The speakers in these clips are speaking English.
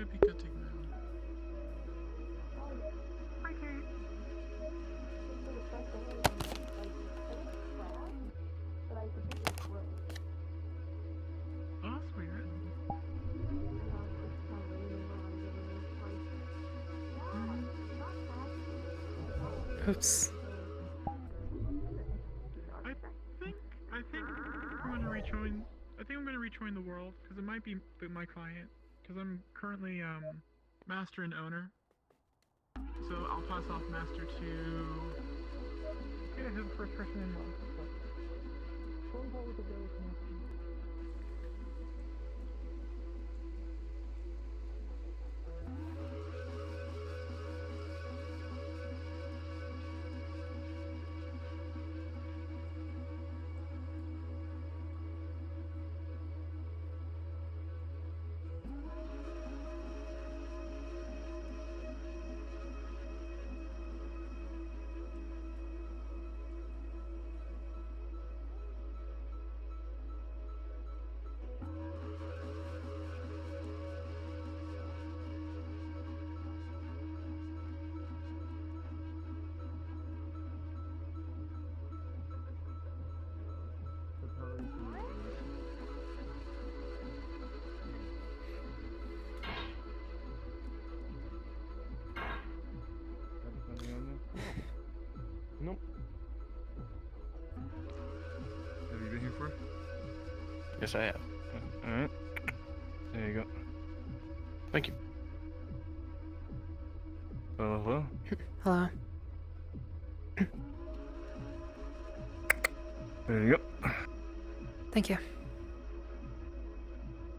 Might be good to know. Hi, Kate. Oh, that's weird. Oops. I think I'm gonna rejoin. I think I'm gonna rejoin the world because it might be my client. Because I'm currently master and owner. So I'll pass off master to. Yeah, who's the first person in love? Nope. Have you been here for? Yes, I have. Alright. There you go. Thank you. Hello? Hello. There you go. Thank you.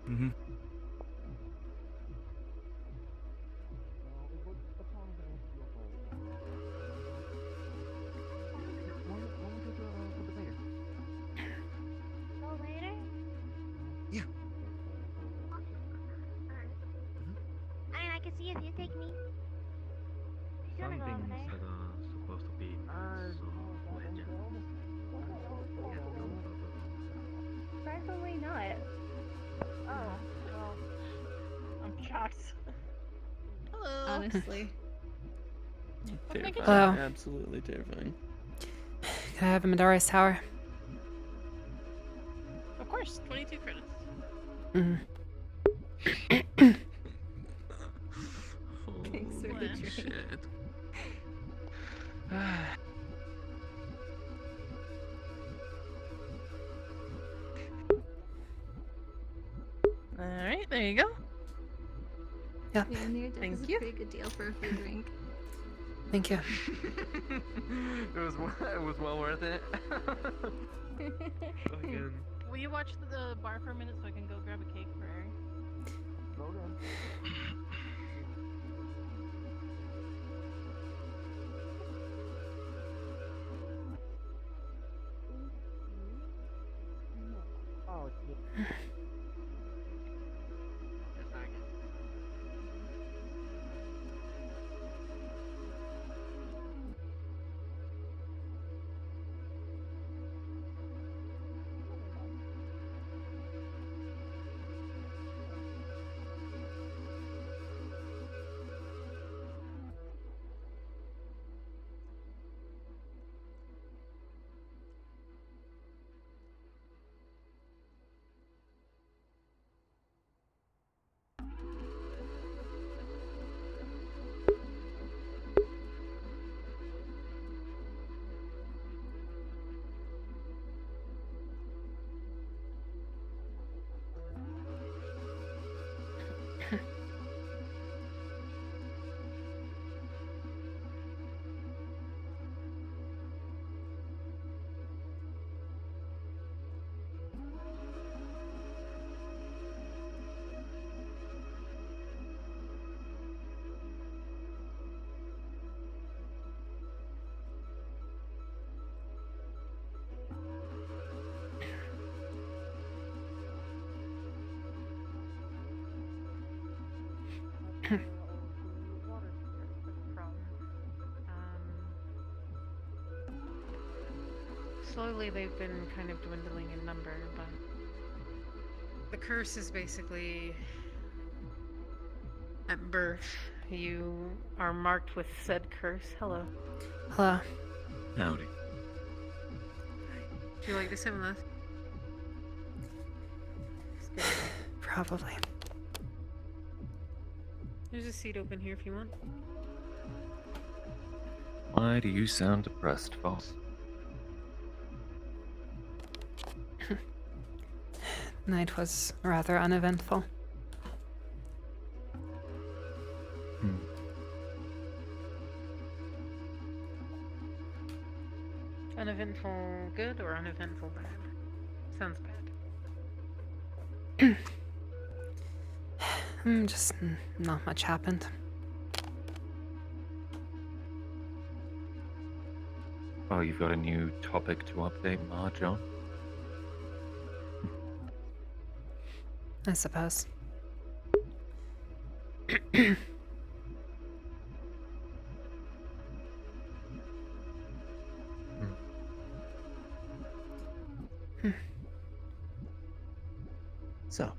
Mm-hmm. Go later? Yeah. I mean, I can see if you take me. If you wanna go over Something's there. supposed to be so legend. Yeah, go. Surprisingly not. Oh, well, I'm shocked. Hello. Honestly. Terrifying. Hello. Absolutely terrifying. Can I have a Midori's tower? Of course, 22 credits. Mm-hmm. Thanks for the Holy drink. shit. Alright, there you go. Yeah. Yeah, near death Thank is you. a pretty good deal for a free drink. Thank you. it was well worth it. Again. Will you watch the bar for a minute so I can go grab a cake for Ari? Slowly they've been kind of dwindling in number, but the curse is basically At birth, you are marked with said curse. Hello. Hello. Howdy. Do you like to sit with us? Probably. There's a seat open here if you want. Why do you sound depressed, boss? Night was rather uneventful. Hmm. Uneventful good or uneventful bad? Sounds bad. Just not much happened. Oh, you've got a new topic to update Marge on? I suppose. So,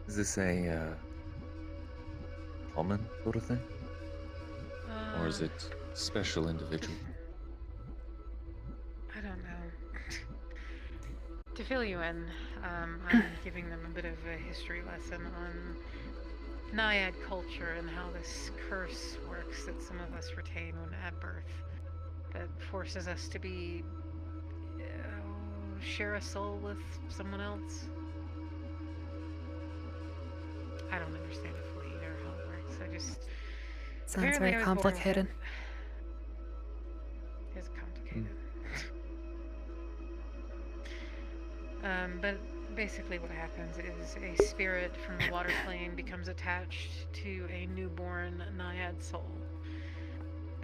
is this a common sort of thing? Or is it special individual? I don't know. To fill you in, I'm giving them a bit of a history lesson on Naiad culture and how this curse works that some of us retain when at birth that forces us to be share a soul with someone else. I don't understand it fully either how it works. I just Sounds apparently very I was born with complicated. it. It's complicated. But basically what happens is a spirit from the water plane becomes attached to a newborn Naiad soul.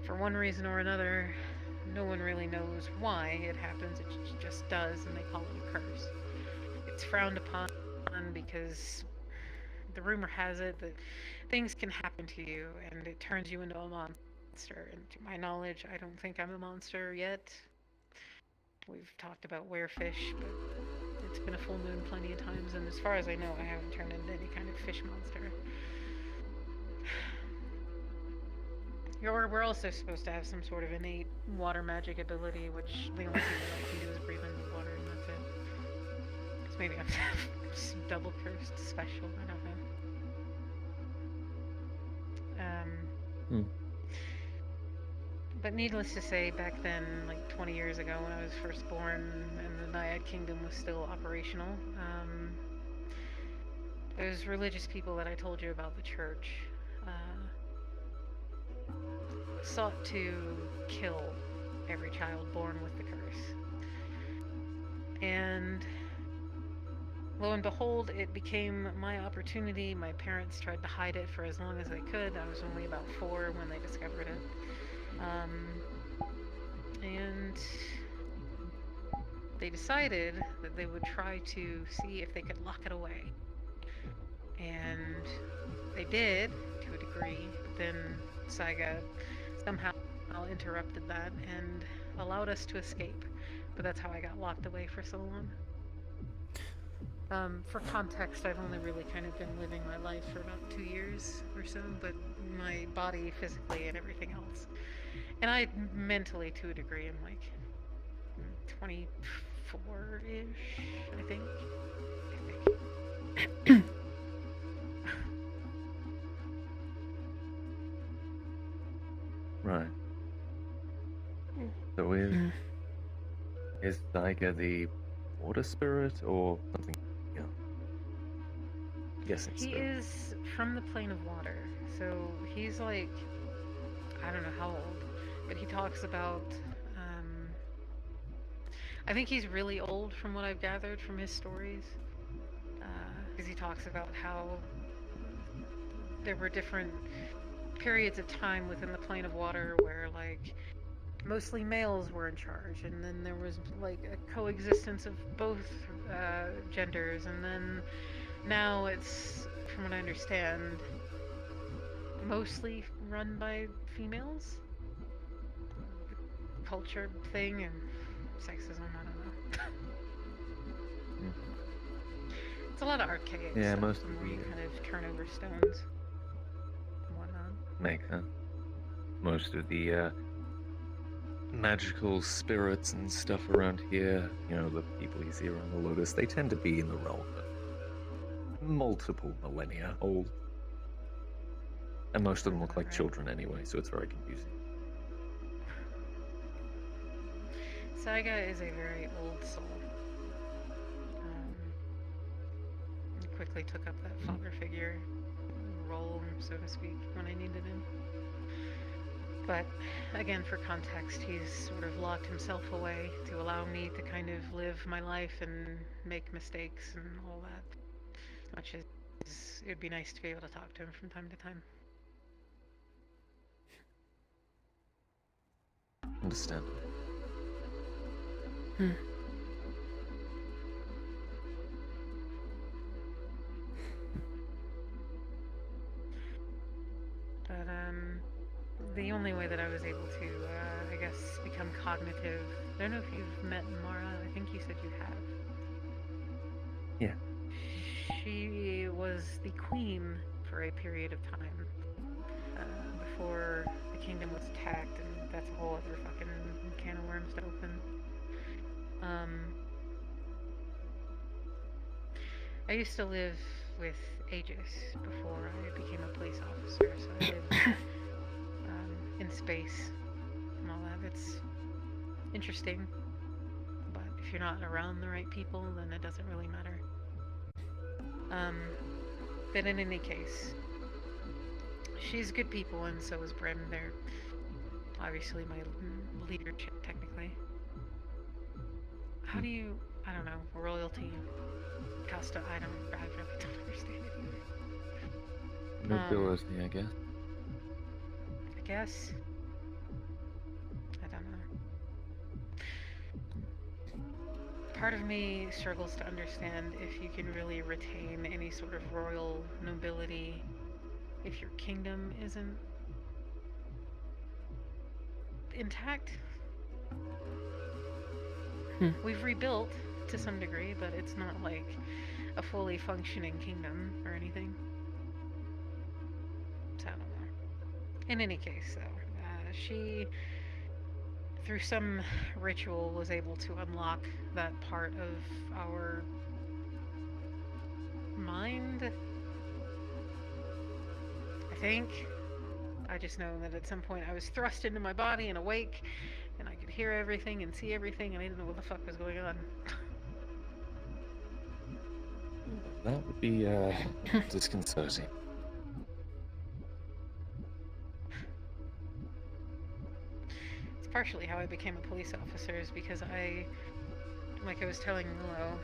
For one reason or another, no one really knows why it happens, it just does, and they call it a curse. It's frowned upon because the rumor has it that things can happen to you and it turns you into a monster. And to my knowledge, I don't think I'm a monster yet. We've talked about werefish, but it's been a full moon plenty of times, and as far as I know, I haven't turned into any kind of fish monster. We're also supposed to have some sort of innate water magic ability, which the only thing that I can do is breathe under water, and that's it. So maybe I'm just double cursed special, I don't know. But needless to say, back then, like 20 years ago when I was first born and the Naiad Kingdom was still operational, those religious people that I told you about, the church, sought to kill every child born with the curse. And lo and behold, it became my opportunity. My parents tried to hide it for as long as they could. I was only about 4 when they discovered it. And they decided that they would try to see if they could lock it away. And they did, to a degree, but then Saiga somehow interrupted that and allowed us to escape. But that's how I got locked away for so long. For context, I've only really kind of been living my life for about 2 years or so, but my body, physically, and everything else. And I mentally, to a degree, am like 24-ish, I think. Right. So is Saiga the water spirit or something else? Yes, it's He is from the plane of water, so he's like, I don't know how old, but he talks about, I think he's really old from what I've gathered from his stories, because he talks about how there were different periods of time within the plane of water where, like, mostly males were in charge, and then there was, like, a coexistence of both genders, and then now it's, from what I understand, mostly run by females. Culture thing and sexism, I don't know. It's a lot of archaic Yeah, stuff, most the of more the, you kind of turn over stones and whatnot. Makes sense. Most of the magical spirits and stuff around here, you know, the people you see around the Lotus, they tend to be in the realm of multiple millennia old. And most of them look Sounds like about right. children anyway, so it's very confusing. Saiga is a very old soul. He quickly took up that father figure role, so to speak, when I needed him. But again, for context, he's sort of locked himself away to allow me to kind of live my life and make mistakes and all that. Which is, it'd be nice to be able to talk to him from time to time. Understand. Hmm. But the only way that I was able to, I guess, become cognitive. I don't know if you've met Mara. I think you said you have. Yeah. She was the queen for a period of time before the kingdom was attacked, and that's a whole other fucking can of worms to open. I used to live with Aegis before I became a police officer, so I lived in space and all that. It's interesting, but if you're not around the right people, then it doesn't really matter. But in any case, she's good people, and so is Brim. They're obviously my leadership, technically. How do you, I don't know, royalty, custom, I really don't understand it either. Nobility, I guess. I guess. I don't know. Part of me struggles to understand if you can really retain any sort of royal nobility if your kingdom isn't intact. We've rebuilt to some degree, but it's not like a fully functioning kingdom or anything. So I don't know. In any case, though, she, through some ritual, was able to unlock that part of our mind. I think. I just know that at some point I was thrust into my body and awake, and I could hear everything and see everything, and I didn't know what the fuck was going on. That would be disconcerting. It's partially how I became a police officer, is because I, like I was telling Willow,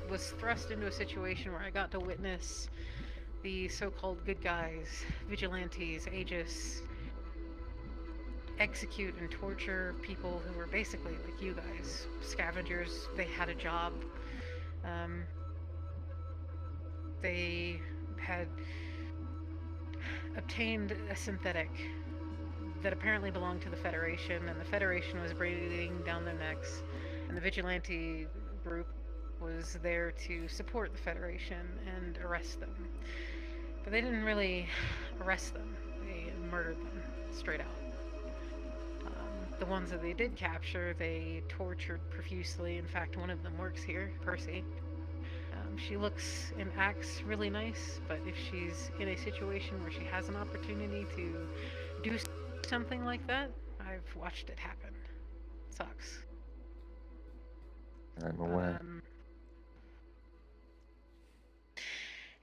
was thrust into a situation where I got to witness the so-called good guys, vigilantes, Aegis, execute and torture people who were basically like you guys, scavengers. They had a job. They had obtained a synthetic that apparently belonged to the Federation, and the Federation was breathing down their necks, and the vigilante group was there to support the Federation and arrest them. But they didn't really arrest them. They murdered them, straight out. The ones that they did capture, they tortured profusely. In fact, one of them works here, Percy. She looks and acts really nice, but if she's in a situation where she has an opportunity to do something like that, I've watched it happen. It sucks. I'm aware.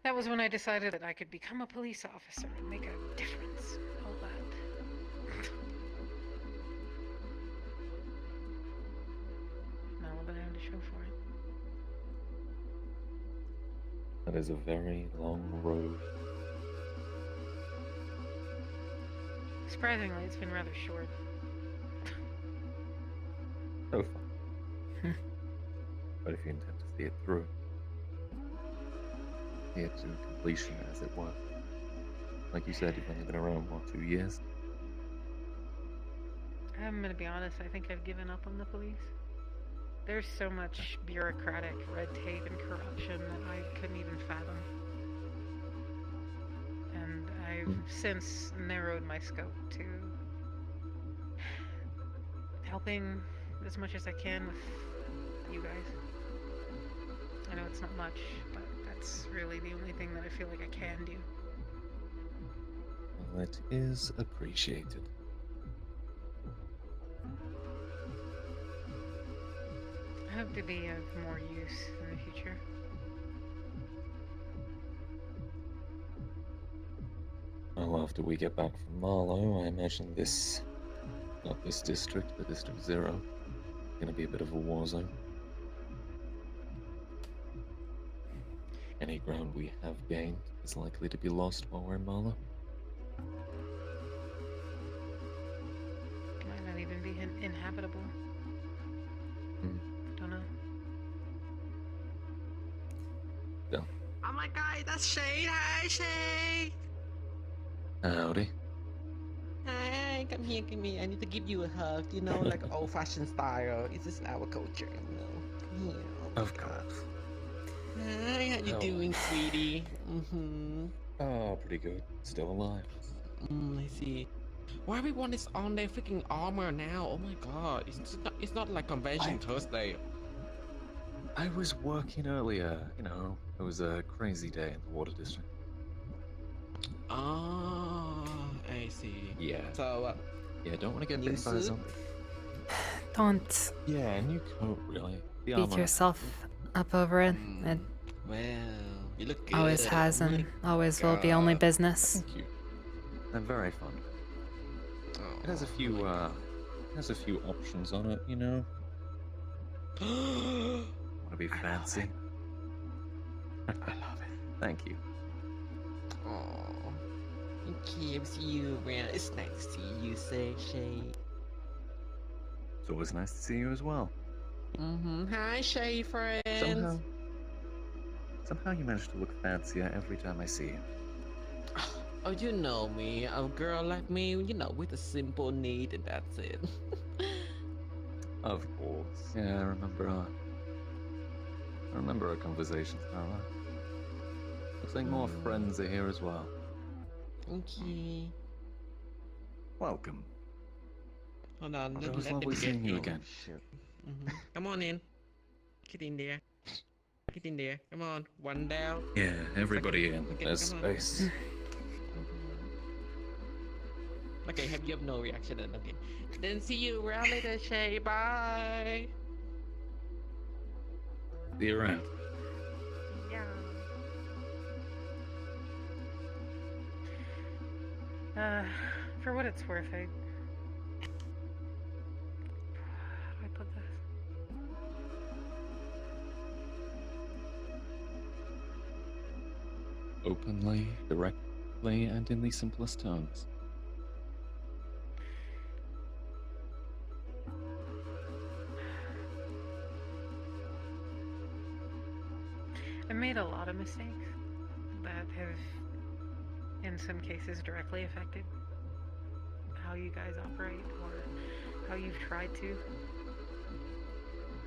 That was when I decided that I could become a police officer and make a difference. All that. Now what do I have to show for it? That is a very long road. Surprisingly, it's been rather short. So far. But if you intend to see it through, see it to completion, as it were. Like you said, you've only been around, what, 2 years? I'm gonna be honest, I think I've given up on the police. There's so much bureaucratic red tape and corruption that I couldn't even fathom. And I've since narrowed my scope to helping as much as I can with you guys. I know it's not much, but that's really the only thing that I feel like I can do. Well, it is appreciated. I hope to be of more use in the future. Well, after we get back from Marlow, I imagine this, not this district, but District 0, gonna be a bit of a war zone. Any ground we have gained is likely to be lost while we're in Marlow. Might not even be inhabitable. Don't know. Oh my god, that's Shade. Hi, Shade. Howdy. Hi, come here, give me. I need to give you a hug, you know, like old-fashioned style. It's just our culture, you know. Come here. Oh my Of God. course. Hi, how you Oh. doing, sweetie? Mm-hmm. Oh, pretty good. Still alive. I see. Why everyone is on their freaking armor now? Oh my God, it's not like Convention Thursday. I was working earlier, you know. It was a crazy day in the water district. Oh, I see. Yeah. So, Yeah, don't want to get New bitten by a suit? zombie. Don't Yeah, new coat, really. The beat armor. yourself up over it. It well, you look good. always has Oh my and always will be only God. business. Thank you. They're very fun. Oh, It has a few options on it, you know. Want to be fancy? I love it. Thank you. Oh, okay, see you around. It's nice to see you, Shay. It's always nice to see you as well. Hi, Shay friends. Somehow you manage to look fancier every time I see you. Oh, you know me, a girl like me, you know, with a simple need, and that's it. Of course. Yeah, I remember our conversations, Carla. Looks like more friends are here as well. Okay. Welcome. Hold on, It was let lovely me seeing get you you. again. Come on in. Get in there. Get in there. Come on. One down. Yeah, everybody in. Okay, There's come on. space. Okay, you have no reaction then. Okay. Then see you around later, Shay. Bye. See you around. Yeah. For what it's worth, how do I put this? Openly, directly, and in the simplest terms. I made a lot of mistakes that have, in some cases, directly affected how you guys operate or how you've tried to.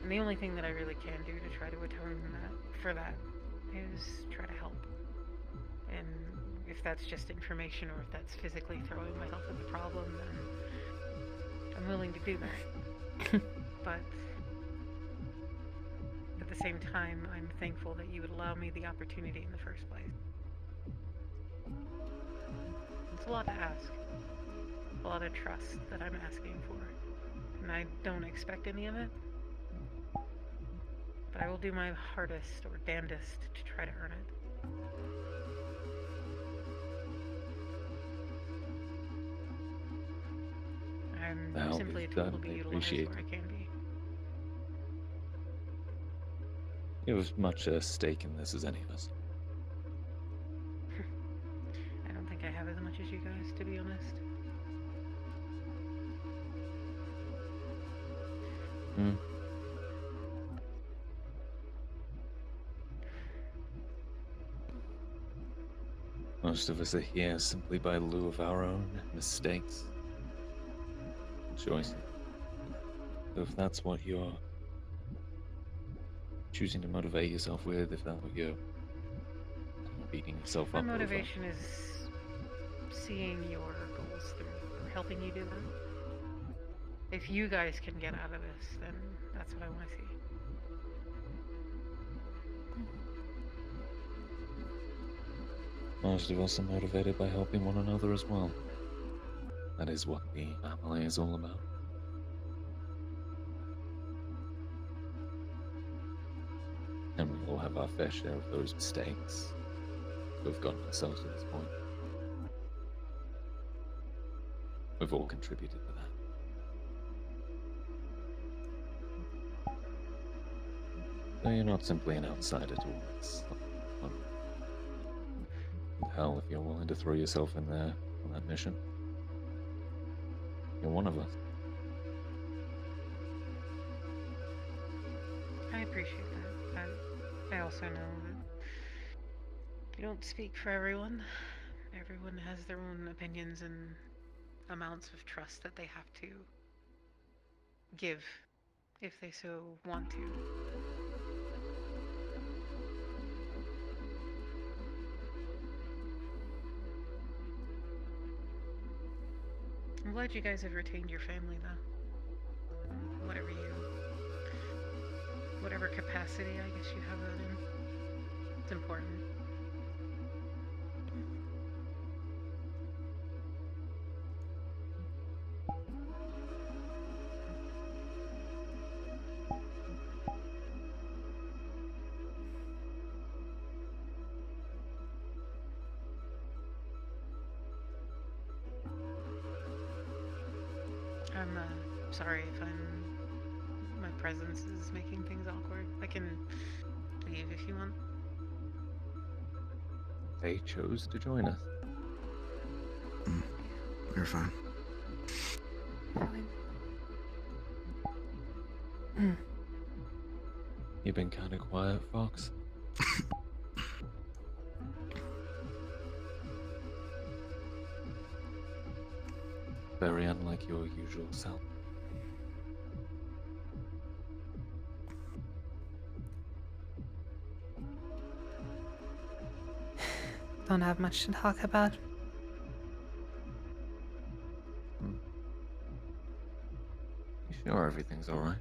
And the only thing that I really can do to try to atone for that is try to help. And if that's just information or if that's physically throwing myself at the problem, then I'm willing to do that. But at the same time, I'm thankful that you would allow me the opportunity in the first place. It's a lot to ask. A lot of trust that I'm asking for. And I don't expect any of it. But I will do my hardest or damnedest to try to earn it. I'm That'll simply a be tool done. to be I utilized appreciate where I can be. You have as much a stake in this as any of us. I don't think I have as much as you guys, to be honest. Most of us are here simply by lieu of our own mistakes and choices. So if that's what you're choosing to motivate yourself with if that's what you're beating yourself My up over? motivation is seeing your goals through, or helping you do them. If you guys can get out of this, then that's what I want to see. Most of us are motivated by helping one another as well. That is what the family is all about. And we all have our fair share of those mistakes. We've gotten ourselves to this point. We've all contributed to that. So you're not simply an outsider to all this. Hell, if you're willing to throw yourself in there on that mission, you're one of us. I appreciate that. I also know that you don't speak for everyone. Everyone has their own opinions and amounts of trust that they have to give if they so want to. I'm glad you guys have retained your family, though. Whatever capacity, I guess you have that in. It's important. I'm sorry if my presence is making things awkward. I can leave if you want. They chose to join us. You're fine. You've been kind of quiet, Fox. Very unlike your usual self. Don't have much to talk about. You sure everything's alright?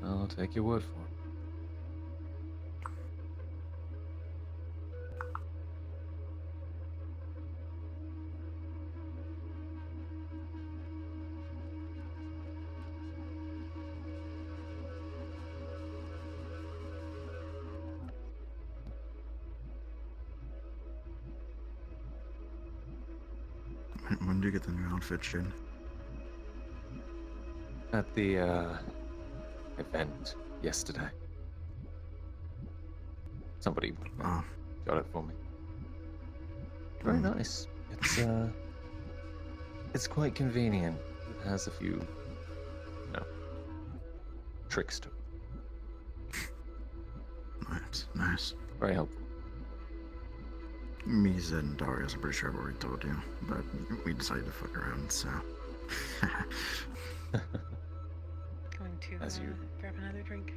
I'll take your word for it. When did you get the new outfit, Shane? At the, event yesterday. Somebody got it for me. Very nice. It's quite convenient. It has a few, tricks to it. Nice. Very helpful. Me, Zed, and Darius, I'm pretty sure I've already told you, but we decided to fuck around, so. Going to As you grab another drink.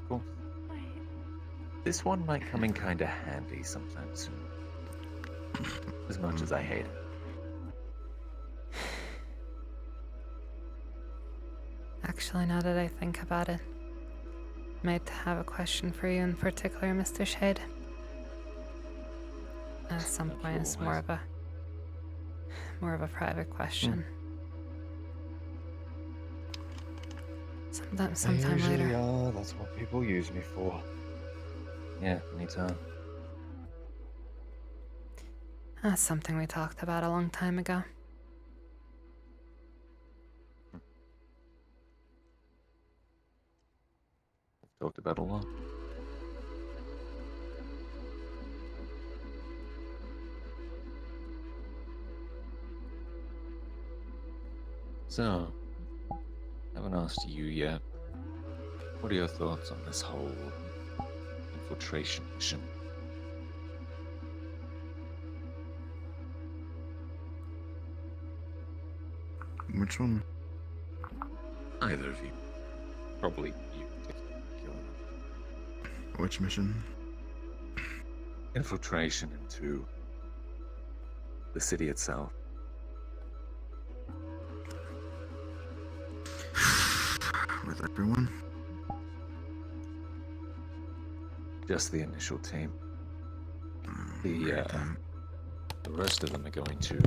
Cool. This one might come in kinda handy sometime soon. As much as I hate it. Actually, now that I think about it, might have a question for you in particular, Mr. Shade. At some point, it's more of a private question. Sometime later. Usually, that's what people use me for. Yeah, anytime. That's something we talked about a long time ago. Talked about a lot. So, I haven't asked you yet. What are your thoughts on this whole infiltration mission? Which one? Either of you. Probably you. Kill them. Which mission? Infiltration into the city itself. With everyone? Just the initial team. The rest of them are going to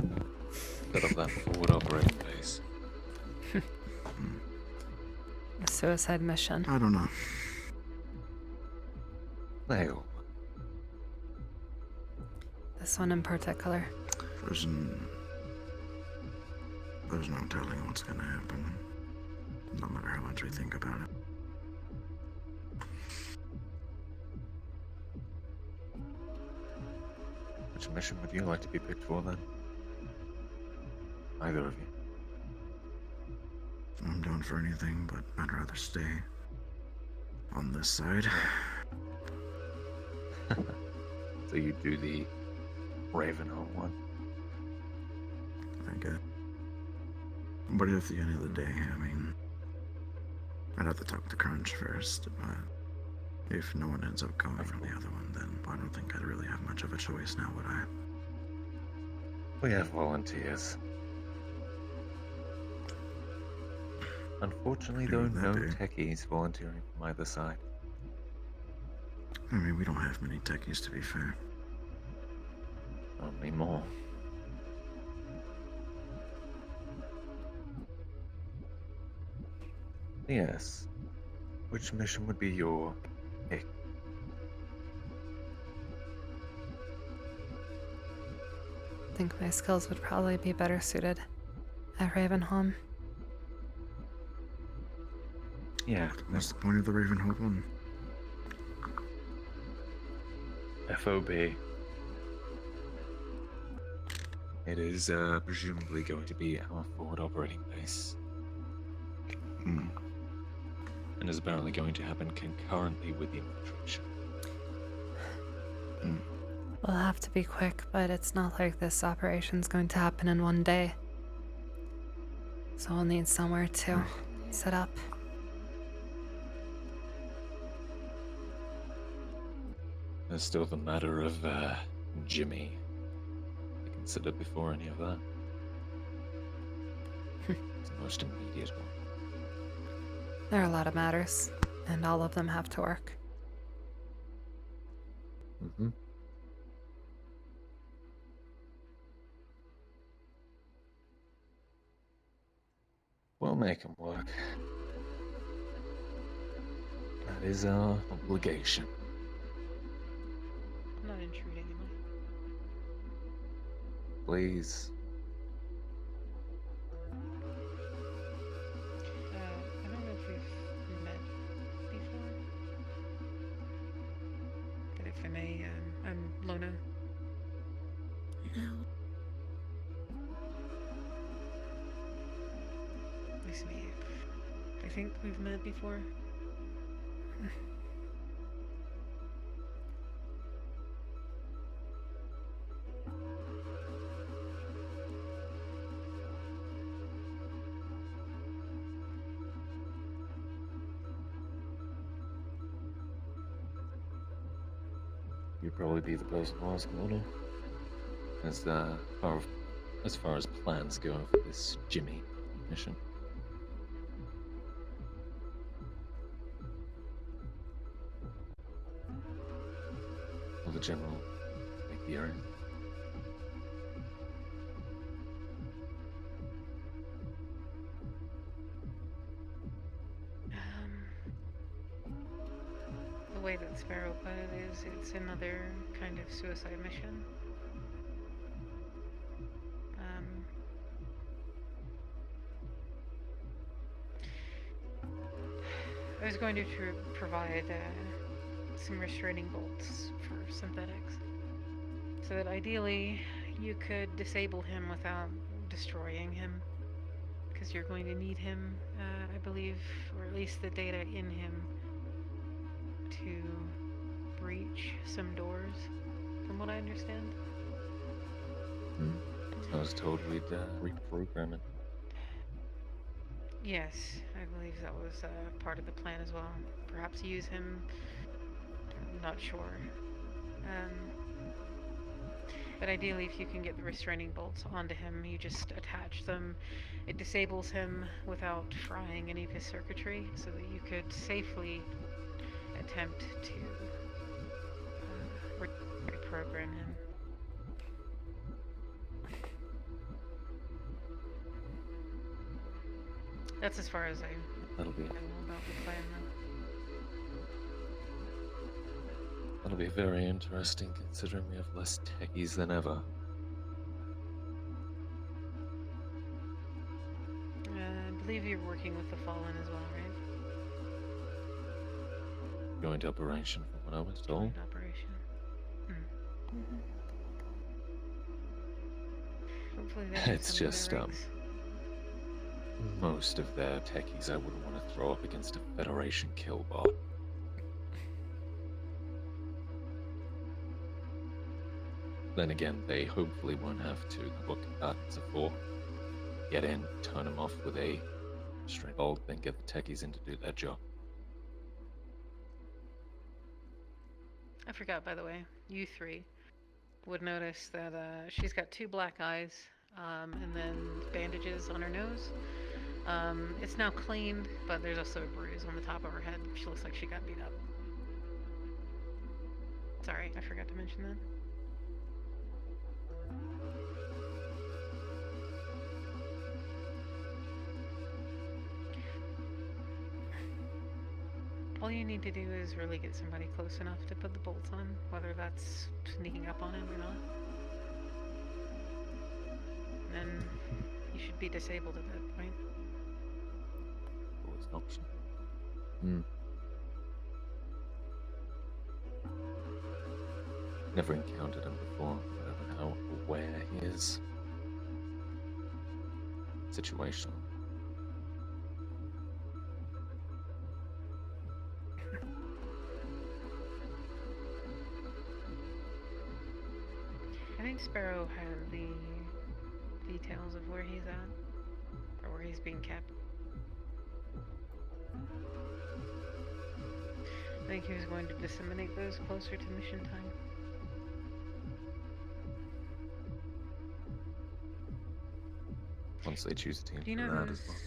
set up that forward operating base. A suicide mission. I don't know. They all. This one in particular. There's no telling what's gonna happen. No matter how much we think about it. Which mission would you like to be picked for then? Either of you. I'm down for anything, but I'd rather stay on this side. So you do the Ravenholm one? I get. But at the end of the day, I mean, I'd have to talk to Crunch first, but if no one ends up going for the other one, then I don't think I'd really have much of a choice now, would I? We have volunteers. Unfortunately, there are That no day. techies volunteering from either side. I mean, we don't have many techies, to be fair. Not anymore. Yes. Which mission would be your pick? I think my skills would probably be better suited at Ravenholm. Yeah, What's the point of the Ravenholm one? FOB. It is presumably going to be our forward operating base. Hmm. And is apparently going to happen concurrently with the infiltration. We'll have to be quick, but it's not like this operation's going to happen in one day. So we'll need somewhere to set up. There's still the matter of Jimmy to consider before any of that. It's the most immediate one. There are a lot of matters, and all of them have to work. Mm-hmm. We'll make them work. That is our obligation. I'm not intruding, am Please. I don't know if we've met before. But if I may, I'm Lona. Nice to meet you. I think we've met before. You'd probably be the person to ask, Lorna. As far as plans go for this Jimmy mission. Or the general make the errand. The way that Sparrow put it is, it's another kind of suicide mission. I was going to provide some restraining bolts for synthetics, so that ideally you could disable him without destroying him, because you're going to need him, I believe, or at least the data in him, to breach some doors, from what I understand. I was told we'd reprogram it. Yes, I believe that was part of the plan as well. Perhaps use him. I'm not sure. But ideally, if you can get the restraining bolts onto him, you just attach them. It disables him without frying any of his circuitry, so that you could safely attempt to reprogram him. That's as far as I That'll be know about the plan, though. that'll be very interesting considering we have less techies than ever. I believe you're working with the Fallen as well, right? Joint operation from what I was told. Joint operation. Hopefully they have It's some of just, their rigs. Most of their techies I wouldn't want to throw up against a Federation kill bot. Then again, they hopefully won't have to, what combatants are for. Get in, turn them off with a straight bolt, then get the techies in to do their job. I forgot, by the way, you three would notice that she's got 2 black eyes, and then bandages on her nose. It's now cleaned, but there's also a bruise on the top of her head. She looks like she got beat up. Sorry, I forgot to mention that. All you need to do is really get somebody close enough to put the bolts on, whether that's sneaking up on him or not. And then you should be disabled at that point. Always an option. Never encountered him before, but I don't know how aware he is. Situational. I think Sparrow had the details of where he's at, or where he's being kept. I think he was going to disseminate those closer to mission time. Once they choose a team Do you know for that who's... as well.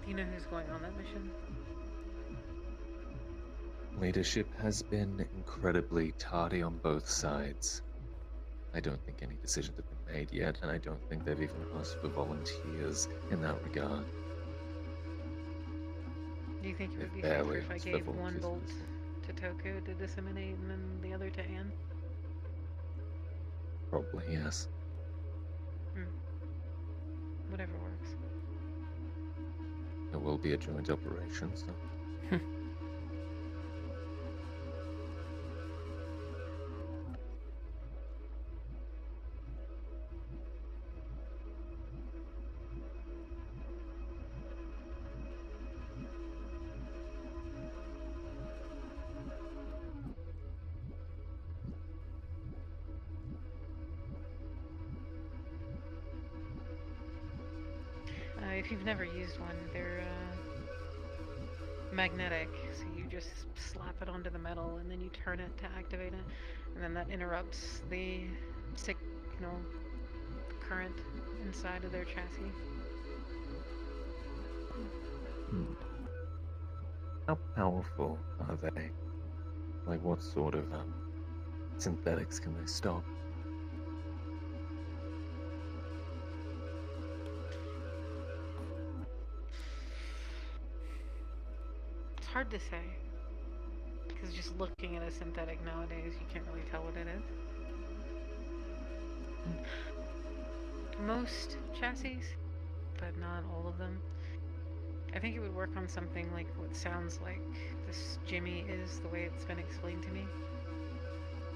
Do you know who's going on that mission? Leadership has been incredibly tardy on both sides. I don't think any decisions have been made yet, and I don't think they've even asked for volunteers in that regard. Do you think it would be They've safer barely if I asked for gave one volunteers. bolt to Toku to disseminate and then the other to Anne? Probably, yes. Whatever works. It will be a joint operation, so... If you've never used one, they're magnetic, so you just slap it onto the metal and then you turn it to activate it, and then that interrupts the signal current inside of their chassis. How powerful are they? Like, what sort of synthetics can they stop? It's hard to say, because just looking at a synthetic nowadays, you can't really tell what it is. Most chassis, but not all of them. I think it would work on something like what sounds like this Jimmy is, the way it's been explained to me.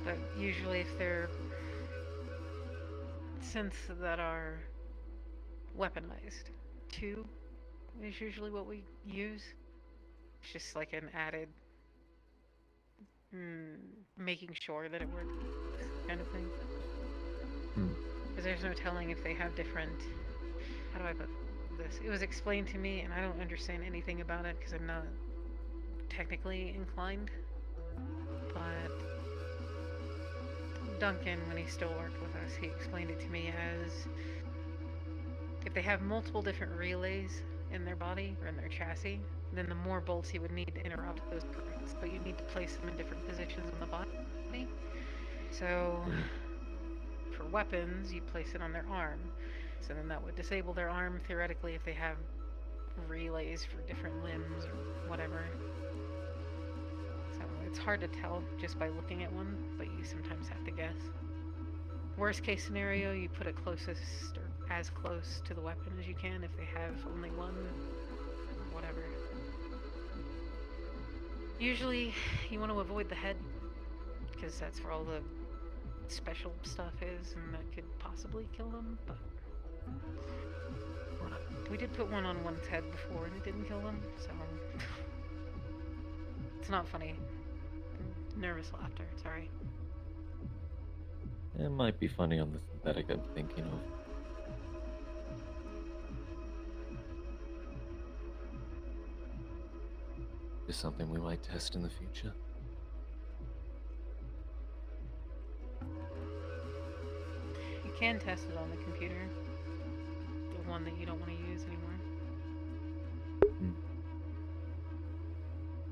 But usually if they're synths that are weaponized, 2 is usually what we use. It's just like an added making sure that it works kind of thing. Because there's no telling if they have different, how do I put this. It was explained to me, and I don't understand anything about it because I'm not technically inclined. But Duncan, when he still worked with us, he explained it to me as if they have multiple different relays in their body or in their chassis, then the more bolts you would need to interrupt those currents, but you need to place them in different positions on the body. So for weapons, you place it on their arm. So then that would disable their arm theoretically if they have relays for different limbs or whatever. So it's hard to tell just by looking at one, but you sometimes have to guess. Worst case scenario, you put it closest or as close to the weapon as you can if they have only one, or whatever. Usually, you want to avoid the head, because that's where all the special stuff is, and that could possibly kill them, but we did put one on one's head before, and it didn't kill them, so it's not funny. Nervous laughter, sorry. It might be funny on the synthetic I'm thinking of. Is something we might test in the future. You can test it on the computer. The one that you don't want to use anymore.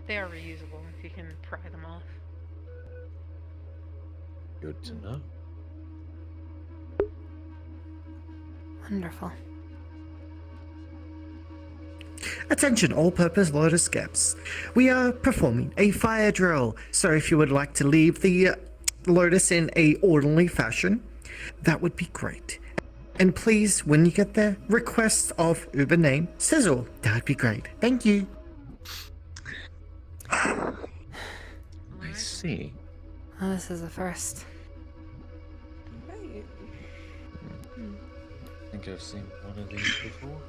They are reusable if you can pry them off. Good to know. Wonderful. Attention all-purpose loader skips. We are performing a fire drill, so if you would like to leave the Lotus in a orderly fashion, that would be great. And please, when you get there, request of Uber name Sizzle. That would be great. Thank you. I see. Oh, this is the first. I think I've seen one of these before.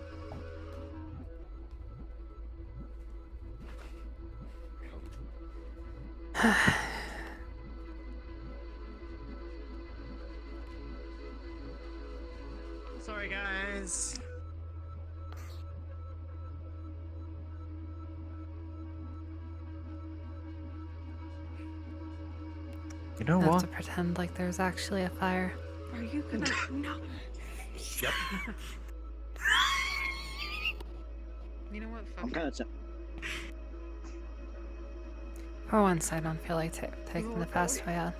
Sorry, guys. You know I have what? to pretend like there's actually a fire. Are you gonna? No. Yep. You know what? Fuck I'm it. kind of. For once, I don't feel like taking the fast way out.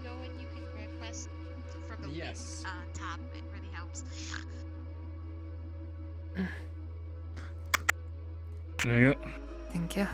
Go and you can request from the Yes. tab. It really helps. There you go. Thank you.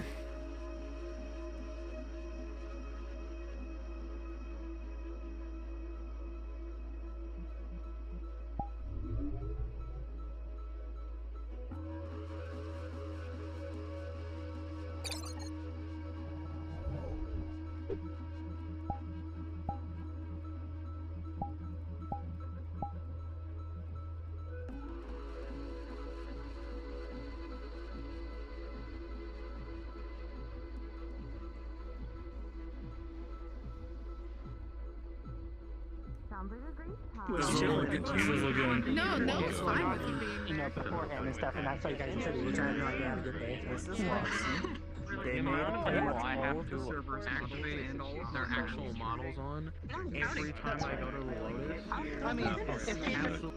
No, no, it's fine with you being You know, beforehand and stuff, and that's why you guys said you trying to have a good day. They made I have the servers activate and all of their actual models on every time I go to the Lotus. I mean, if Absolutely.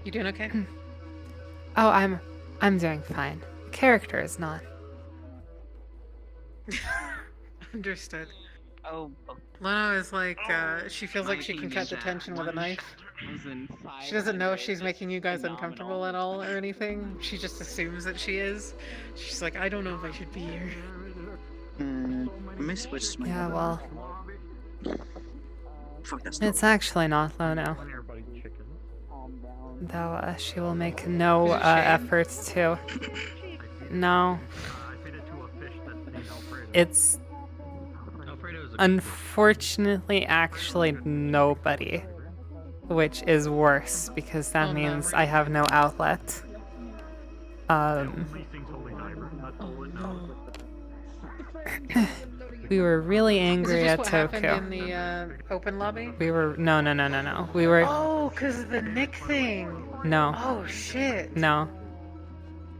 You doing okay? Oh, I'm doing fine. The character is not. Understood. Oh, Leno is like, she feels like she can cut the tension with a knife. She doesn't know if she's making you guys uncomfortable at all or anything. She just assumes that she is. She's like, I don't know if I should be here. Miss which Yeah, well, fuck that's it's actually not Lono. Though she will make no efforts to. No. It's unfortunately actually nobody, which is worse because that means I have no outlet. We were really angry at what Tokyo. happened in the open lobby? We were no. We were Oh, cause of the Nick thing. no. Oh shit. No.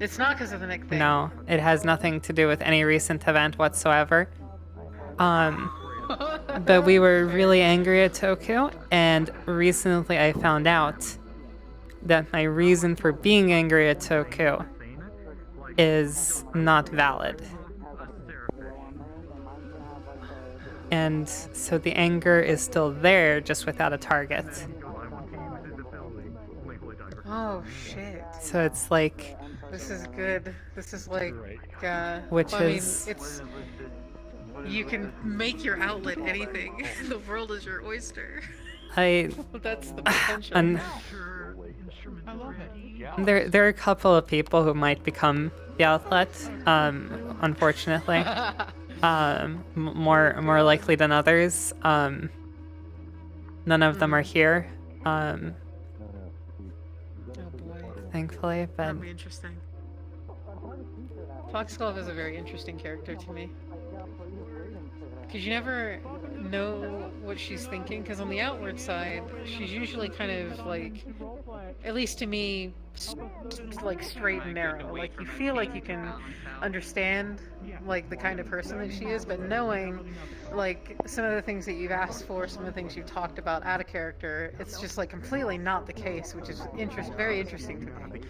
It's not because of the Nick thing. No, it has nothing to do with any recent event whatsoever. But we were really angry at Tokyo, and recently I found out that my reason for being angry at Tokyo is not valid. And so the anger is still there, just without a target. Oh shit. So it's like... This is good. This is like, Which well, is... I mean, it's... You can make your outlet anything. The world is your oyster. That's the potential. I love it. There are a couple of people who might become the outlet, unfortunately. More likely than others. None of them are here. Oh boy. Thankfully, but... That'd be interesting. Foxglove is a very interesting character to me. Because you never know what she's thinking, because on the outward side, she's usually kind of like, at least to me, like straight and narrow. Like you feel like you can understand like the kind of person that she is, but knowing like some of the things that you've asked for, some of the things you've talked about out of character, it's just like completely not the case, which is very interesting to me.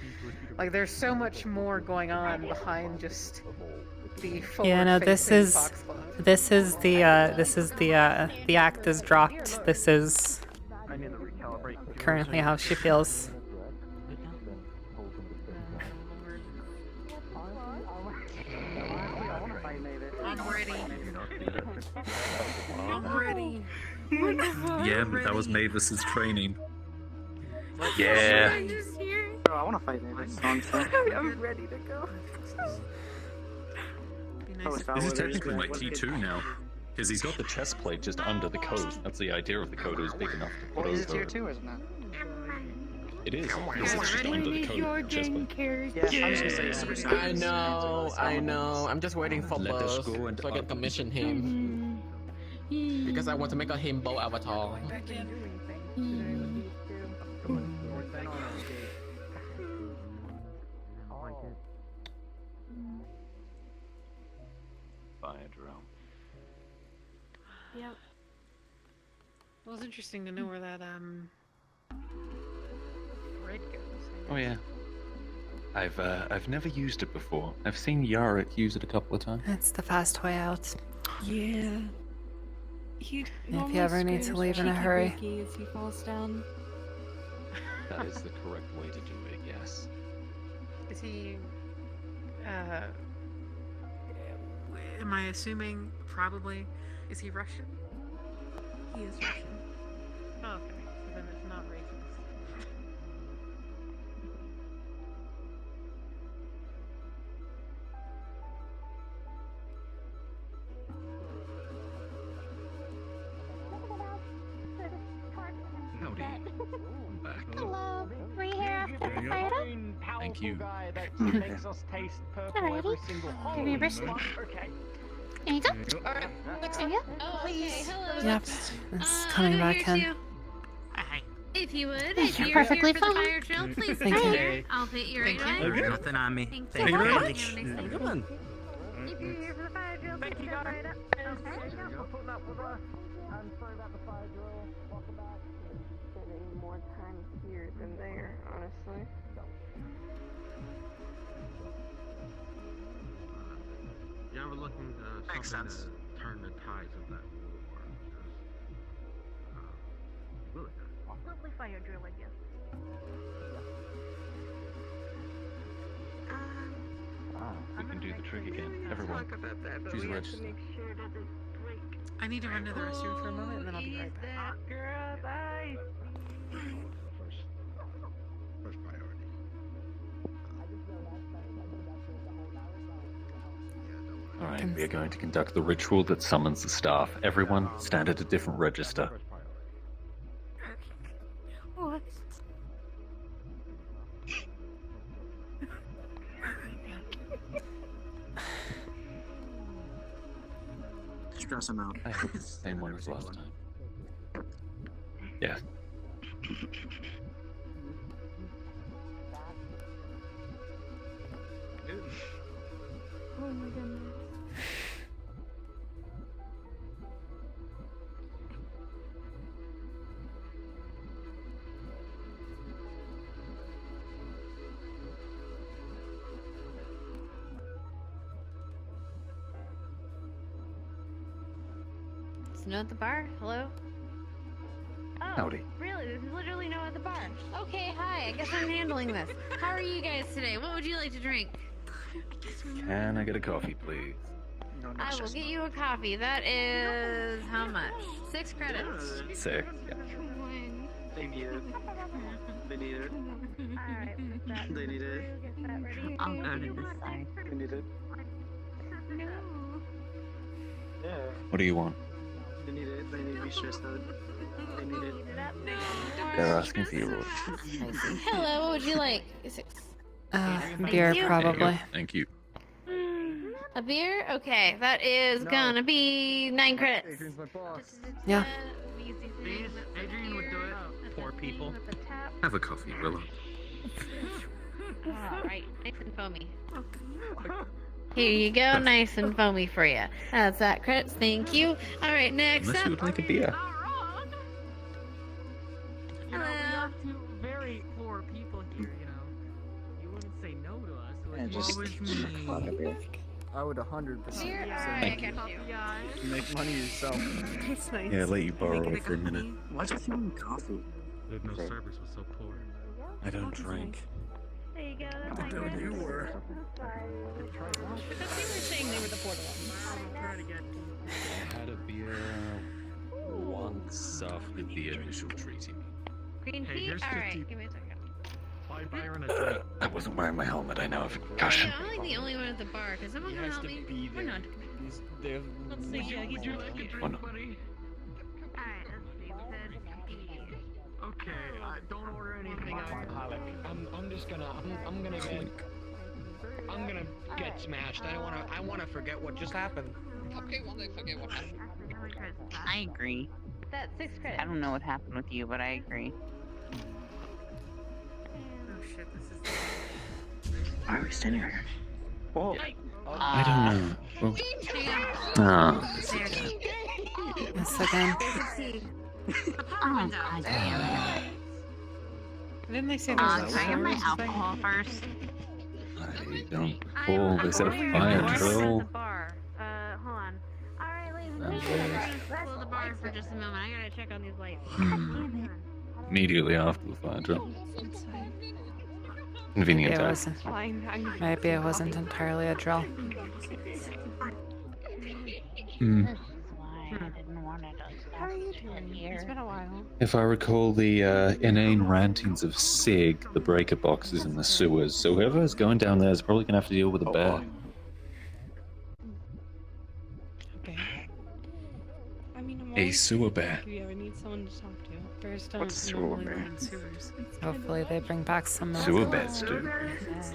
Like there's so much more going on behind just the this is the act is dropped. This is currently how she feels. I'm ready. I'm ready. Yeah, but that was Mavis's training. Yeah. I want to fight Mavis. I'm ready to go. This is technically my T2 now. Because he's got the chest plate just under the coat. That's the idea of the coat, is big enough to put Well, is it over. tier 2, isn't it? It is. Because it's just under the coat. Chest plate. Yeah, I'm just gonna say Super Saiyan. I know. I'm just waiting for Let us both go and so I can commission him. Because I want to make a himbo avatar. Yep. Well, it's interesting to know where that red goes. Oh yeah. I've never used it before. I've seen Yarik use it a couple of times. It's the fast way out. Yeah. If you ever need to leave in a hurry. As he falls down. That is the correct way to do it, yes. Is he, am I assuming probably, is he Russian? He is Russian. Oh, okay. So then it's not racist. Howdy. I'm back. Hello. Were you here after the photo? Thank you. Alrighty. Give me a brush. Okay. There you go. Alright. Next to you. Oh, okay. Hello. Yep, it's coming back in. If you would, You're if you're perfectly here for the fine. fire drill, please Thank come you. here. I'll fit you right away. There's nothing on me. Thank you very much. Have a nice day. Come on. If you're here for the fire drill, please step right up. Spending more time here than there, honestly. looking to something to turn the tides of that war. Really good. Lovely fire drill, I guess. We can do the trick again. Everyone, choose a register. I need to run to the restroom for a moment, and then I'll be right back. First priority. Alright, we are going to conduct the ritual that summons the staff. Everyone, stand at a different register. What? Stress him out. I hope it's the same one as last time. Yeah. Oh my goodness. Is no at the bar? Hello? Oh, Howdy. really? There's literally no at the bar. Okay, hi. I guess I'm handling this. How are you guys today? What would you like to drink? Can I get a coffee, please? I will get you a coffee. That is how much? 6 credits. Sick. Yeah. They need it. They need it. Alright, put that. They need it. Get that ready. I'm out of this side. They need it. No. Yeah. What do you want? They need it. They need to be stressed out. They need it. They're asking for your order. Hello, what would you like? 6. Beer, you. probably. Thank you. A beer? Okay, that is gonna be 9 credits. Yeah. Adrian would do it. Poor people. Have a coffee, Willow. Alright, nice and foamy. Here you go, nice and foamy for you. That's that credits, thank you. Alright, next Unless you up. would like a beer. You know, we have two very poor people here, you know. You wouldn't say no to us. So Yeah, just me. I would 100%. Beer? say Alright, I Thank got you. You make money yourself. It's nice. Yeah, I'll let you borrow it for a minute. Why'd you give me coffee? There's no service was so poor. I don't drink. There you go. That's I thought you were. Because they were saying they were the portal ones. I had a beer once after the initial treaty. Green Hey, tea? here's 50. Alright, give me a second. Buy Byron a drink. I wasn't wearing my helmet. I know I've a Hey, concussion. I'm like the only one at the bar. Can someone come help me? We're not. Let's see, Jackie, do you like a drink, Why not? buddy? Alright, let's see. We said tea. Okay, don't order anything alcoholic. I'm just gonna, I'm gonna get smashed. I wanna forget what just happened. Okay, well, they forget what happened. I agree. That's 6 credits. I don't know what happened with you, but I agree. Oh shit, this is. Why are we standing here? Whoa. I don't know. Well, Oh. Yes, again. Oh, God damn it. Didn't they say there was Can I get my alcohol first? I don't recall. They said a fire drill. The bar. Hold on. Alright, ladies, Close the bar for just a moment. I gotta check on these lights. Immediately after the fire drill. Maybe Convenient it time. wasn't. Maybe it wasn't entirely a drill. Hmm. I didn't want it to How are you doing? It's been a while. If I recall the inane rantings of Sig, the breaker box is in the sewers, so whoever's going down there is probably going to have to deal with a bear. Okay. I mean, I'm A always sewer here bear. if you ever need someone to talk to. Bears What's don't sewer normally bear? live in sewers. Hopefully they bring back some milk. Sewer bears do.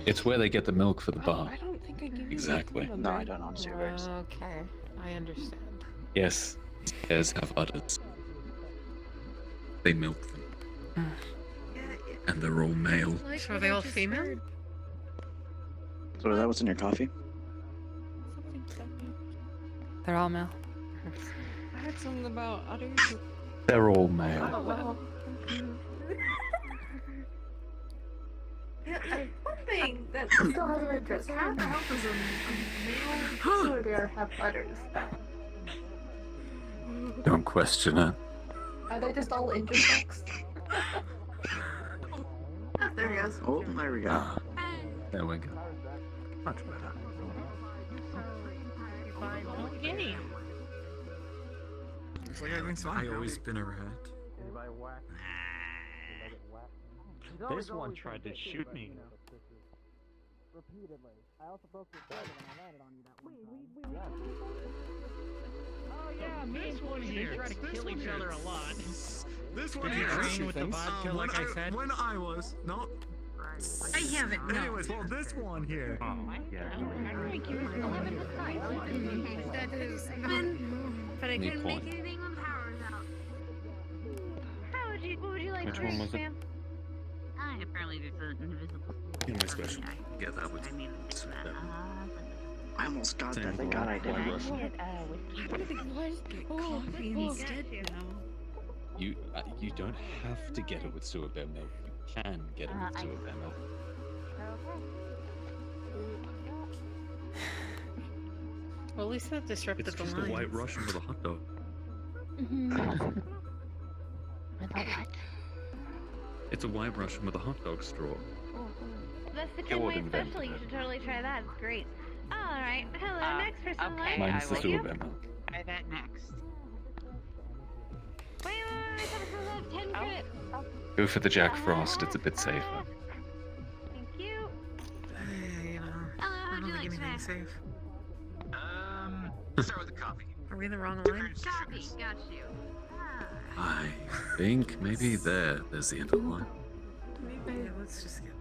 It's where they get the milk for the bar. I don't think I give you Exactly. the No, I don't own sewers. Okay, I understand. Yes, bears have udders. They milk them. And they're all male. So are they all female? So that was in your coffee? They're all male. I heard something about udders. They're all male. Oh, well. Yeah, I'm hoping that still hasn't been addressed. Half the house is a male sewer bear have udders. Don't question it. Are they just all intersexed? Oh, there he goes. Oh, there we go. There we go. Much better. Yay. Looks like everything's fine. I always been a rat. This one tried to shoot me. Repeatedly. I also broke your bed when I landed on you that one time. Oh yeah, this one here. We try to kill each other a lot. This one Did you here. train with the vodka like I said? When I was, no. I haven't. No. Anyways, well, this one here. Oh, yeah. That is. But I Neat couldn't point. make anything when the power was out. What would you like Which to one drink, was it? Sam? I apparently there's an invisible. You know my special. Yeah, that was. I mean, I almost got Same that. Thank with God I White didn't. Russian. Coffee instead. You don't have to get it with sewer bear milk. You can get it with sewer bear milk. Well, at least that disrupted It's the just a lines. White Russian with a hot dog. It's a White Russian with a hot dog straw. That's the Gilwood Kenway invented special. You it. should totally try that. It's great. All right. Hello, next person. okay, Mine's I the will sewer bear milk. try that next. Wait, I have 10 credits. Go for the Jack Frost. It's a bit safer. Thank you. You know, Hello, I how'd don't you think like anything's today? safe. Start with the coffee. Are we in the wrong line? Copy. Got you. I think maybe there's the end of the line. Maybe let's just get.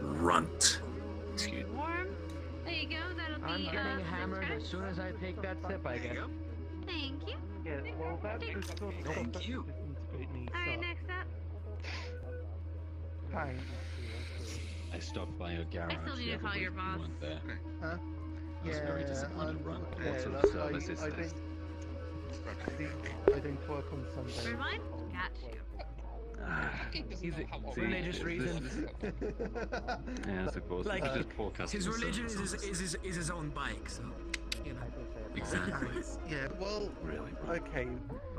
Runt. Excuse me. Warm. There you go. That'll I'm be getting hammered six as soon as I take that sip, I guess. Thank you. Yeah, well, that is still Thank you. All right, next up. Hi. I stopped by your garage. still need the to other call week your and boss. you weren't there. Huh? I was very disappointed, Runt. What sort of that's service why is I this? didn't work on Sunday. Rewind. Got you. Religious reasons. Yes, of course. Like, it's just poor customer his religion service. is his own bike, so you know. Exactly. Yeah, well, Really. okay,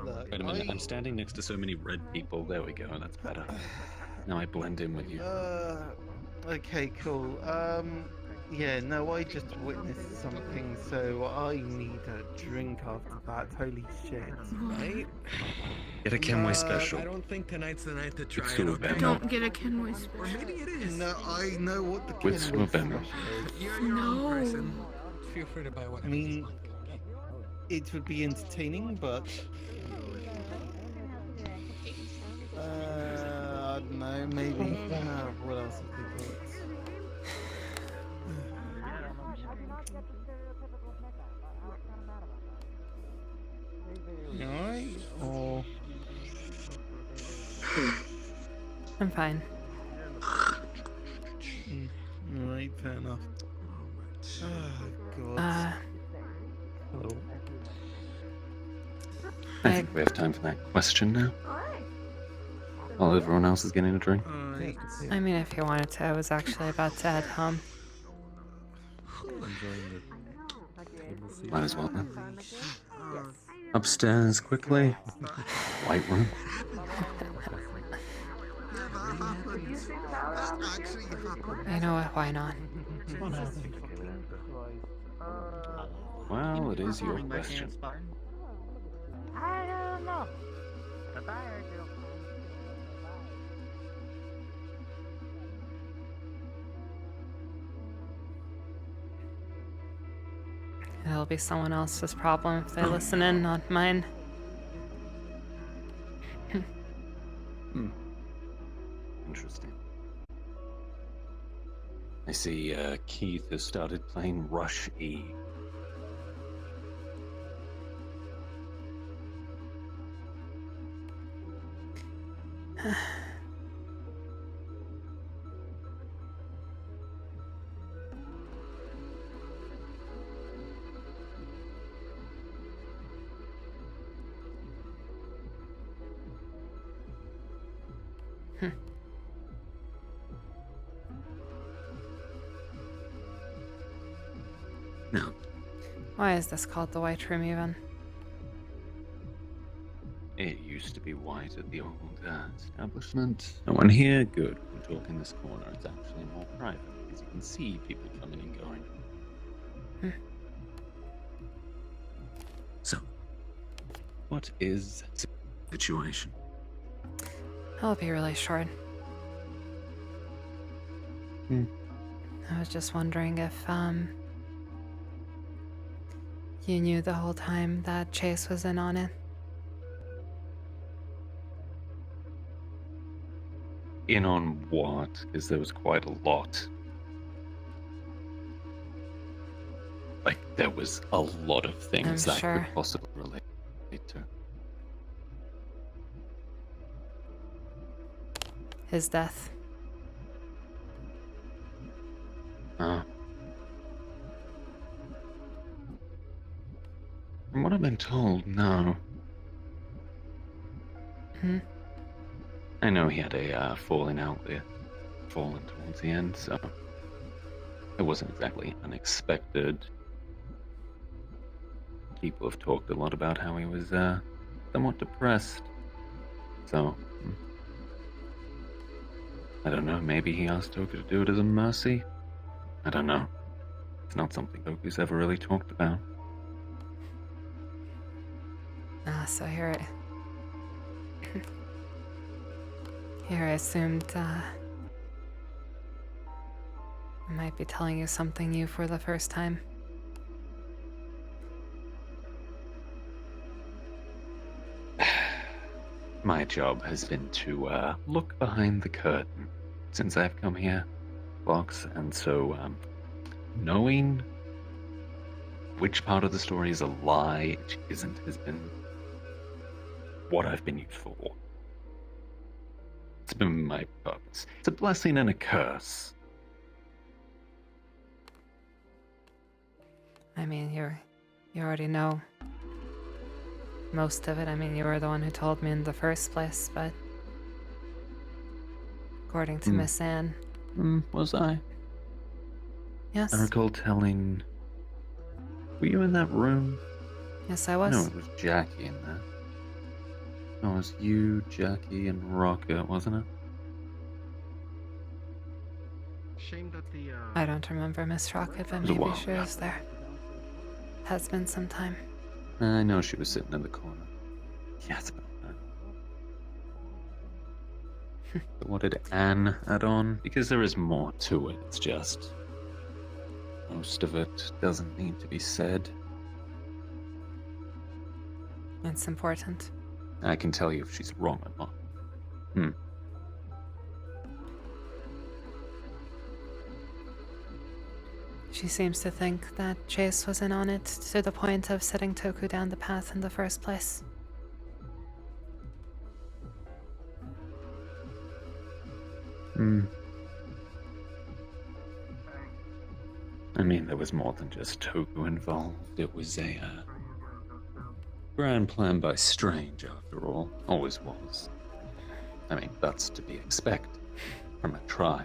look. Wait a minute. I'm standing next to so many red people. There we go. That's better. Now I blend in with you. Okay, cool. Yeah, no, I just witnessed something, so I need a drink after that. Holy shit. Right? Get a Kenway special. I don't think tonight's the night to try It's it. sewer Okay? bear Don't get a Kenway Or special. maybe it is. No, I know what the With Kenway sewer bear milk. special is. You're your own person. Feel free to buy whatever. I mean, it would be entertaining, but I don't know, maybe. What else have they got? You alright? Or I'm fine. alright, fair enough. Oh god. Hello. I think we have time for that question now. While everyone else is getting a drink. I mean, if you wanted to, I was actually about to head home. Might as well then. Upstairs quickly. White room. You know what? Why not? Well, it is your question. I don't know. But I heard you. It'll be someone else's problem if they listen in, not mine. Interesting. I see Keith has started playing Rush E. No. Why is this called the White Room even? It used to be white at the old establishment. No one here? Good. We can talk in this corner. It's actually more private because you can see people coming and going. So, what is situation? I'll be really short. I was just wondering if, you knew the whole time that Chase was in on it. In on what? Because there was quite a lot. Like, there was a lot of things I'm that sure. could possibly relate to. His death. From what I've been told, no. I know he had a falling out there, falling towards the end, so it wasn't exactly unexpected. People have talked a lot about how he was somewhat depressed, so I don't know, maybe he asked Toku to do it as a mercy? I don't know. It's not something Toku's ever really talked about. So here I assumed, I might be telling you something new for the first time. My job has been to look behind the curtain since I've come here, Fox, and so knowing which part of the story is a lie, which isn't, has been what I've been used for. It's been my purpose. It's a blessing and a curse. I mean, you already know most of it. I mean, you were the one who told me in the first place, but according to Miss Anne. Was I? Yes. I recall telling... Were you in that room? Yes, I was. No, it was Jackie in there. No, it was you, Jackie, and Rocket, wasn't it? Shame that the I don't remember Miss Rocket, but was a maybe while she ago. was there. Has been some time. I know she was sitting in the corner. Yeah, it's about that. But what did Anne add on? Because there is more to it. It's just... most of it doesn't need to be said. It's important. I can tell you if she's wrong or not. She seems to think that Chase was in on it to the point of setting Toku down the path in the first place. I mean, there was more than just Toku involved. It was a grand plan by Strange, after all. Always was. I mean, that's to be expected from a trial.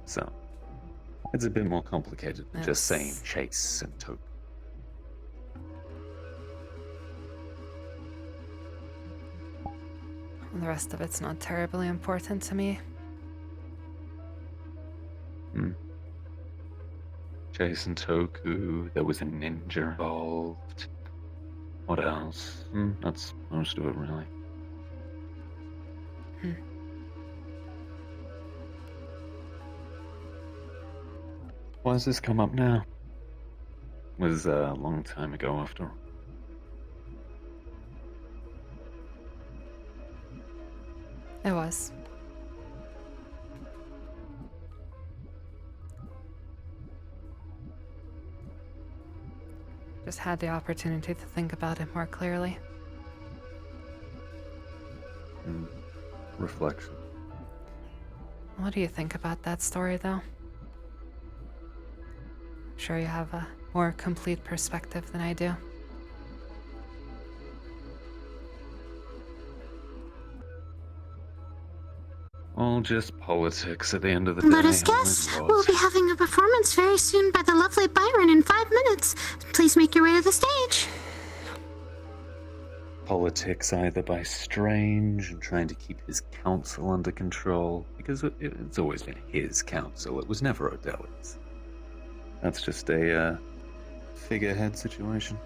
So, it's a bit more complicated than just saying Chase and Toku. The rest of it's not terribly important to me. Chase and Toku, there was a ninja involved. What else? That's most of it, really. Why does this come up now? It was a long time ago, after all. It was. Just had the opportunity to think about it more clearly. Reflection. What do you think about that story, though? Sure you have a more complete perspective than I do. all just politics at the end of the day. Lotus always guest, was. we'll be having a performance very soon by the lovely Byron in 5 minutes. Please make your way to the stage. Politics either by Strange and trying to keep his council under control, because it's always been his council, it was never Odeli's. That's just a figurehead situation.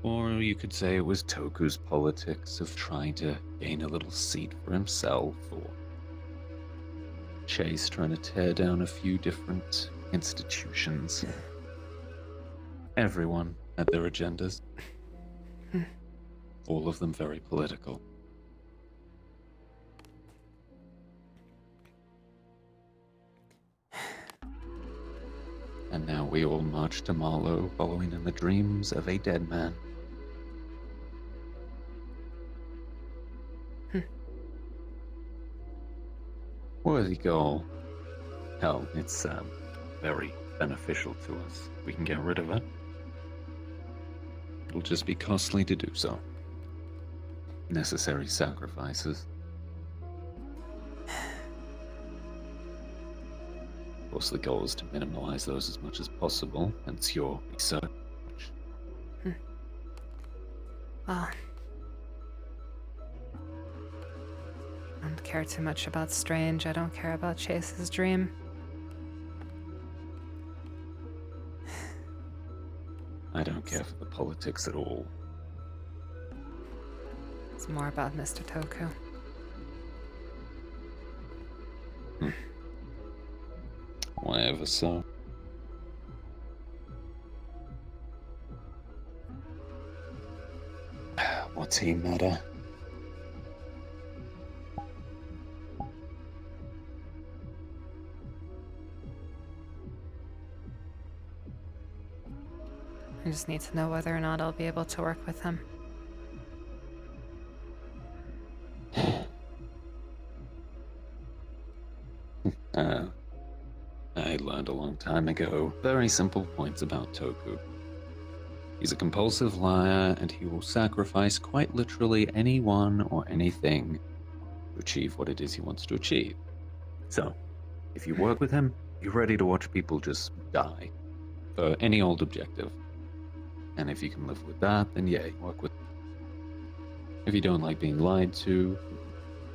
Or you could say it was Toku's politics of trying to gain a little seat for himself, or Chase trying to tear down a few different institutions. Everyone had their agendas. All of them very political. And now we all march to Marlow, following in the dreams of a dead man. Worthy goal. Hell, it's very beneficial to us. We can get rid of it. It'll just be costly to do so. Necessary sacrifices. Of course, the goal is to minimize those as much as possible, hence your research. Well, I don't care too much about Strange. I don't care about Chase's dream. I don't care for the politics at all. It's more about Mr. Toku. Why ever so? What's he matter? I just need to know whether or not I'll be able to work with him. I learned a long time ago very simple points about Toku. He's a compulsive liar, and he will sacrifice quite literally anyone or anything to achieve what it is he wants to achieve. So, if you work with him, you're ready to watch people just die for any old objective. And if you can live with that, then yeah, you work with him. If you don't like being lied to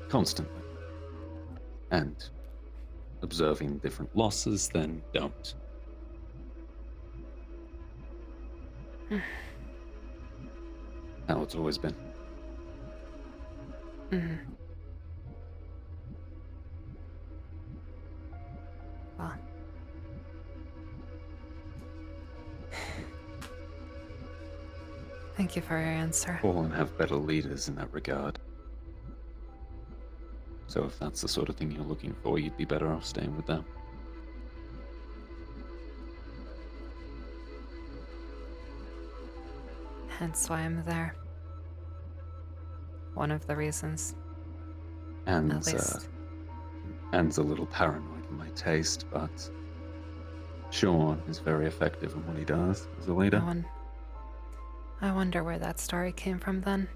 constantly and observing different losses, then don't. How it's always been. Well. Thank you for your answer. Fallen have better leaders in that regard. So if that's the sort of thing you're looking for, you'd be better off staying with them. Hence why I'm there. One of the reasons. And At least. Anne's a little paranoid in my taste, but Sean is very effective in what he does as a leader. I wonder where that story came from then.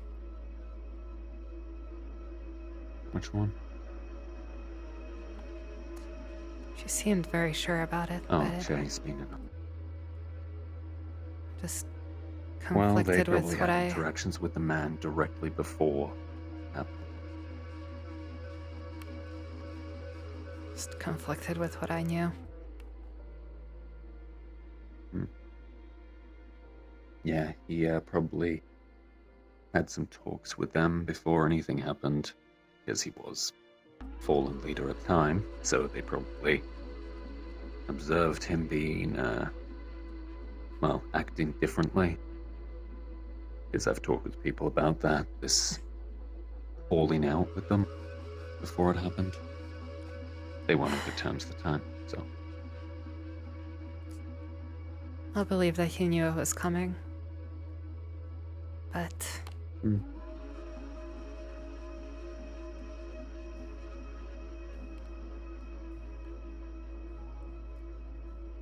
Which one? She seemed very sure about it. Oh, but Chase, meaning. Just Well, they conflicted probably with what had I interactions with the man directly before. just conflicted with what I knew. Yeah, he probably had some talks with them before anything happened, because he was fallen leader at the time, so they probably observed him being, well, acting differently. Because I've talked with people about that, this falling out with them before it happened. They weren't on good terms at the time, so. I'll believe that he knew it was coming. But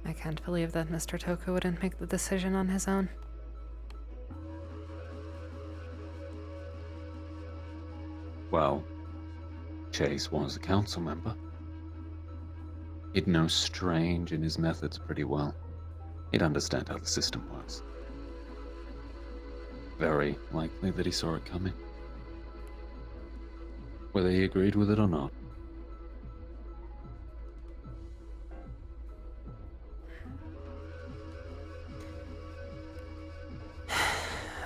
I can't believe that Mr. Toku wouldn't make the decision on his own. Well, Chase was a council member. He'd know Strange and his methods pretty well. He'd understand how the system works. Very likely that he saw it coming. Whether he agreed with it or not.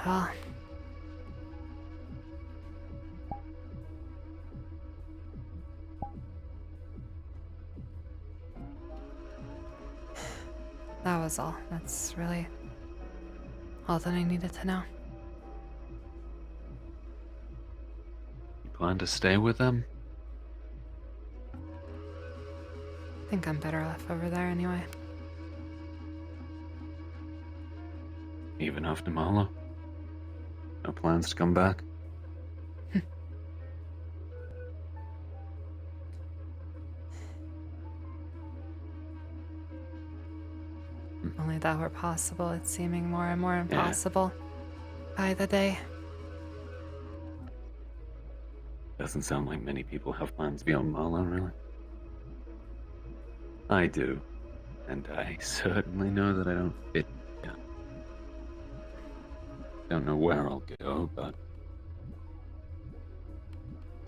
Well, that was all. That's really all that I needed to know. You plan to stay with them? I think I'm better off over there anyway. Even after Marlowe? No plans to come back? Only that were possible, it's seeming more and more impossible by the day. Doesn't sound like many people have plans beyond Marlowe, really. I do. And I certainly know that I don't fit yet. Don't know where I'll go, but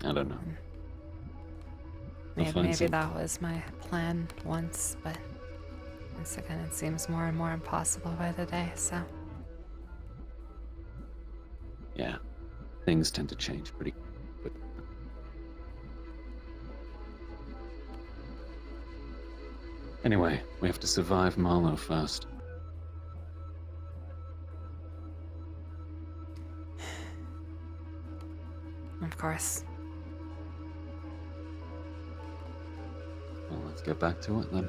I don't know. Maybe that was my plan once, but once again it seems more and more impossible by the day, so. Yeah, things tend to change pretty quick. Anyway, we have to survive Marlowe first. Of course. Well, let's get back to it then.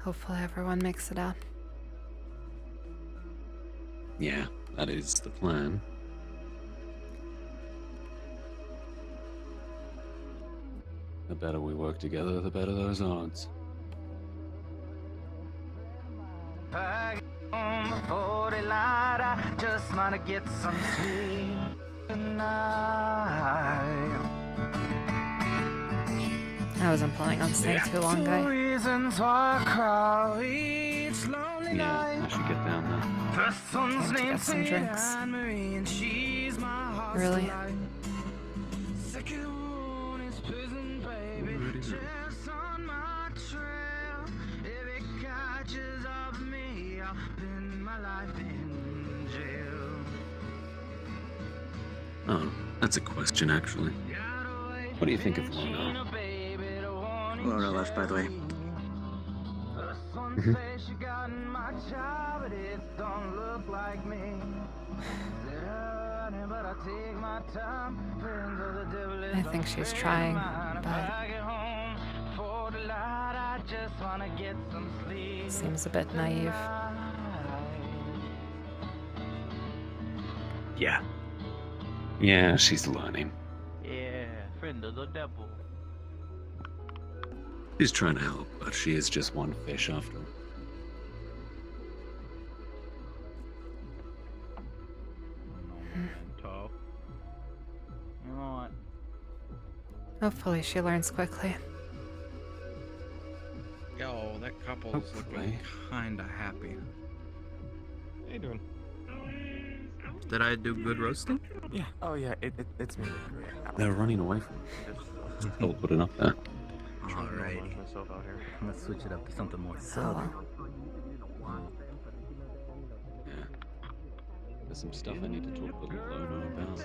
Hopefully everyone makes it out. Yeah, that is the plan. The better we work together, the better those odds. On the 40 light, I just wanna get some sleep tonight. I wasn't planning on staying too long, guy. Reasons why I cry each lonely Yeah, I should get down there. First one's named some drinks. Anne-Marie, and she's my heart's Really? delight. Second one is prison, baby. Just on my trail. If it catches up with me, I'll spend my life in jail. Oh, that's a question, actually. What do you think of Lorna? Laura left, by the way. I think she's trying, but seems a bit naive. Yeah. Yeah, she's learning. Yeah, friend of the devil. She's trying to help, but she is just one fish after all. Tough. You know what? Hopefully she learns quickly. Yo, that couple's looking kinda happy. How you doing? Did I do good roasting? Yeah. Oh yeah, it's me. They're running away from me. I'll put it up there. Alrighty. Let's switch it up to something more southern. Yeah. There's some stuff I need to talk with Lona about.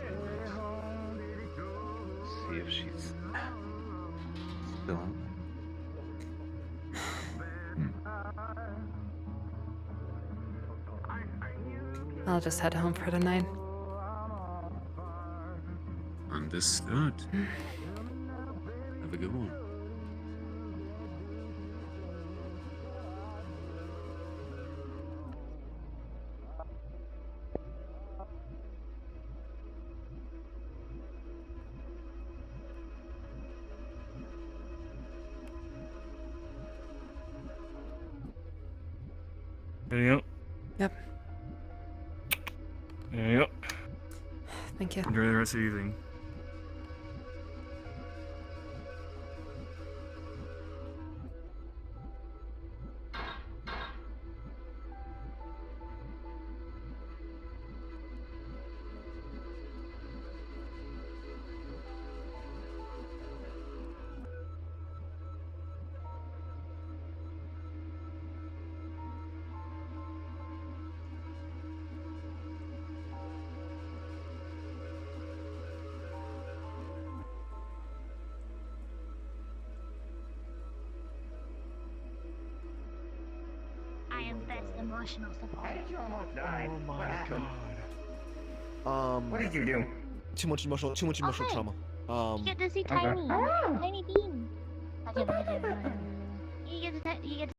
See if she's still out. I'll just head home for tonight. Understood. Have a good one. There you go. Yep. There you go. Thank you. Enjoy the rest of the evening. suppressed emotional support. Oh my god. What did you do? Too much emotional Okay. trauma. You get to see Okay. Tiny. Tiny Bean. You get to